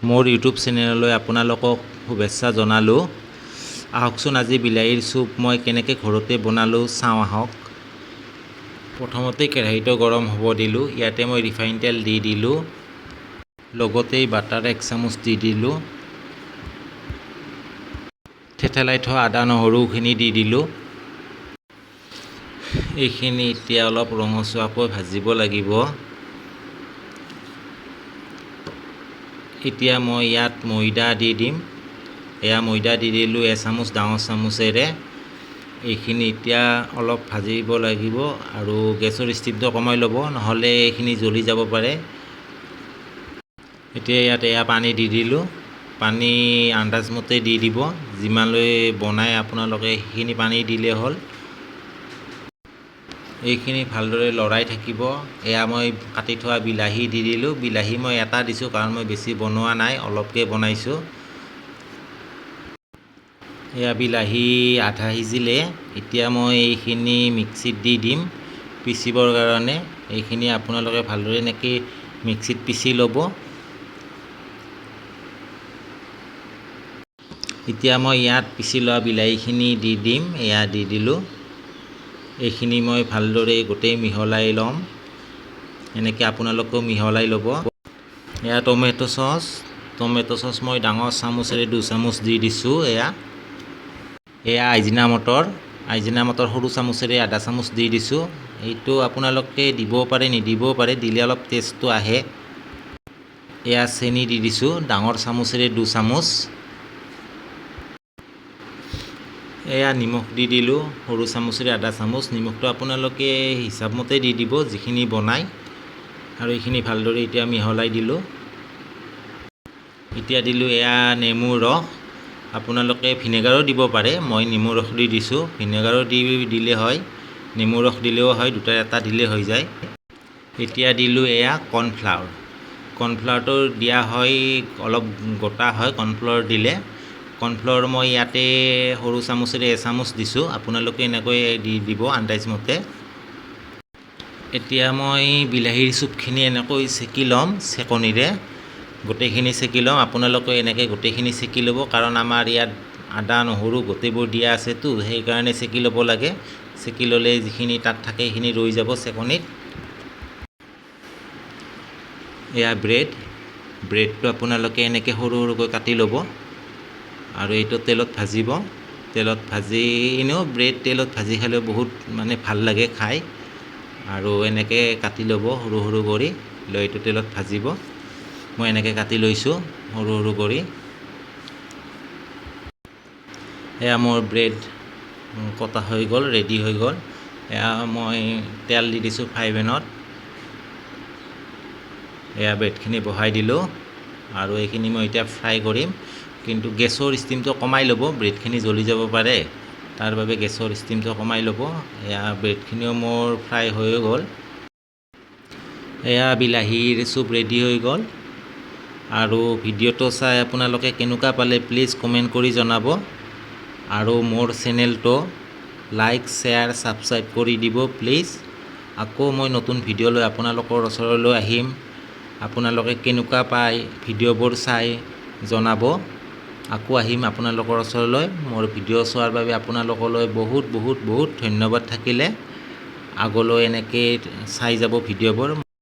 মোৰ ইউটিউব চেনেললৈ আপোনালোকক শুভেচ্ছা জনালোঁ। আহকচোন আজি বিলাহীৰ চুপ মই কেনেকৈ ঘৰতে বনালোঁ চাওঁ আহক। প্ৰথমতে কেৰাহীটো গৰম হ'ব দিলোঁ। ইয়াতে মই ৰিফাইন তেল দি দিলোঁ, লগতেই বাটাৰ 1 চামুচ দি দিলোঁ, থেতেলাই থোৱা আদা নহৰুখিনি দি দিলোঁ। এইখিনি এতিয়া অলপ ৰঙচুৱাকৈ ভাজিব লাগিব। এতিয়া মই ইয়াত ময়দা দি দিম। এয়া ময়দা দি দিলোঁ 1 চামুচ ডাঙৰ চামুচেৰে। এইখিনি এতিয়া অলপ ভাজিব লাগিব আৰু গেছৰ ষ্টিমটো কমাই ল'ব, নহ'লে এইখিনি জ্বলি যাব পাৰে। এতিয়া ইয়াত পানী দি দিলোঁ। পানী আন্দাজমতে দি দিব, যিমানলৈ বনাই আপোনালোকে সেইখিনি পানী দিলে হ'ল। এইখিনি ভালদৰে লৰাই থাকিব। এয়া মই কাটি থোৱা বিলাহী দি দিলোঁ। বিলাহী মই এটা দিছোঁ কাৰণ মই বেছি বনোৱা নাই, অলপকৈ বনাইছোঁ। এয়া বিলাহী আধা সিজিলে এতিয়া মই এইখিনি মিক্সিত দি দিম পিচিবৰ কাৰণে। এইখিনি আপোনালোকে ভালদৰে এনেকৈ মিক্সিত পিচি ল'ব। এতিয়া মই ইয়াত পিচি লোৱা বিলাহীখিনি দি দিম। এয়া দি দিলোঁ। এইখিনি মই ভালদৰে গোটেই মিহলাই ল'ম। এনেকৈ আপোনালোকেও মিহলাই ল'ব। এয়া টমেটো চচ মই ডাঙৰ চামুচেৰে 2 চামুচ দি দিছোঁ। এয়া আইজিনা মটৰ সৰু চামুচেৰে আধা চামুচ দি দিছোঁ। এইটো আপোনালোকে দিবও পাৰে নিদিবও পাৰে, দিলে অলপ টেষ্টটো আহে। এয়া চেনি দি দিছোঁ ডাঙৰ চামুচেৰে 2 চামুচ। এয়া নিমখ দি দিলোঁ সৰু চামুচেৰে আধা চামুচ। নিমখটো আপোনালোকে হিচাপমতে দি দিব যিখিনি বনায়। আৰু এইখিনি ভালদৰে এতিয়া মিহলাই দিলোঁ। এতিয়া দিলোঁ এয়া নেমুৰ ৰস। আপোনালোকে ভিনেগাৰো দিব পাৰে, মই নেমু ৰস দি দিছোঁ। ভিনেগাৰো দিলে হয়, নেমু ৰস দিলেও হয়, দুটাৰ এটা দিলে হৈ যায়। এতিয়া দিলোঁ এয়া কৰ্ণফ্লাৱাৰটো দিয়া হয়, অলপ গোটা হয় কৰ্ণফ্লাৱাৰ দিলে। কৰ্ণফ্লাৱাৰ মই ইয়াতে সৰু চামুচেৰে 1 চামুচ দিছোঁ। আপোনালোকে এনেকৈ দি দিব আন্দাজমতে। এতিয়া মই বিলাহীৰ চুপখিনি এনেকৈ চেকি ল'ম চেকনিৰে। গোটেইখিনি চেকি ল'ম। আপোনালোকে এনেকৈ গোটেইখিনি চেকি ল'ব, কাৰণ আমাৰ ইয়াত আদা নহৰু গোটেইবোৰ দিয়া আছেতো, সেইকাৰণে চেকি ল'ব লাগে। চেকি ল'লে যিখিনি তাত থাকে সেইখিনি ৰৈ যাব চেকনিত। এয়া ব্ৰেডটো আপোনালোকে এনেকৈ সৰু সৰুকৈ কাটি ল'ব আৰু এইটো তেলত ভাজিব। তেলত ভাজি এনেও ব্ৰেড তেলত ভাজি খালেও বহুত ভাল লাগে খাই। আৰু এনেকৈ কাটি ল'ব সৰু সৰু কৰি লৈ এইটো তেলত ভাজিব। মই এনেকৈ কাটি লৈছোঁ সৰু সৰু কৰি। এয়া মোৰ ব্ৰেড কটা হৈ গ'ল, ৰেডি হৈ গ'ল। এয়া মই তেল দি দিছোঁ ফ্ৰাই পেনত। এয়া ব্ৰেডখিনি বহাই দিলোঁ আৰু এইখিনি মই এতিয়া ফ্ৰাই কৰিম। কিন্তু গেছৰ ষ্টিমটো কমাই ল'ব, ব্ৰেডখিনি জ্বলি যাব পাৰে, তাৰ বাবে গেছৰ ষ্টিমটো কমাই ল'ব। এয়া ব্ৰেডখিনিও মোৰ ফ্ৰাই হৈ গ'ল। এয়া বিলাহীৰ চুপ ৰেডি হৈ গ'ল। আৰু ভিডিঅ'টো চাই আপোনালোকে কেনেকুৱা পালে প্লিজ কমেণ্ট কৰি জনাব। আৰু মোৰ চেনেলটো লাইক শ্বেয়াৰ ছাবস্ক্ৰাইব কৰি দিব প্লিজ। আকৌ মই নতুন ভিডিঅ' লৈ আপোনালোকৰ ওচৰলৈ আহিম। আপোনালোকে কেনেকুৱা পায় ভিডিঅ'বোৰ চাই জনাব। আকৌ আহিম আপোনালোকৰ ওচৰলৈ। মোৰ ভিডিঅ' চোৱাৰ বাবে আপোনালোকলৈ বহুত বহুত বহুত ধন্যবাদ থাকিলে। আগলৈ এনেকৈ চাই যাব ভিডিঅ'বোৰ।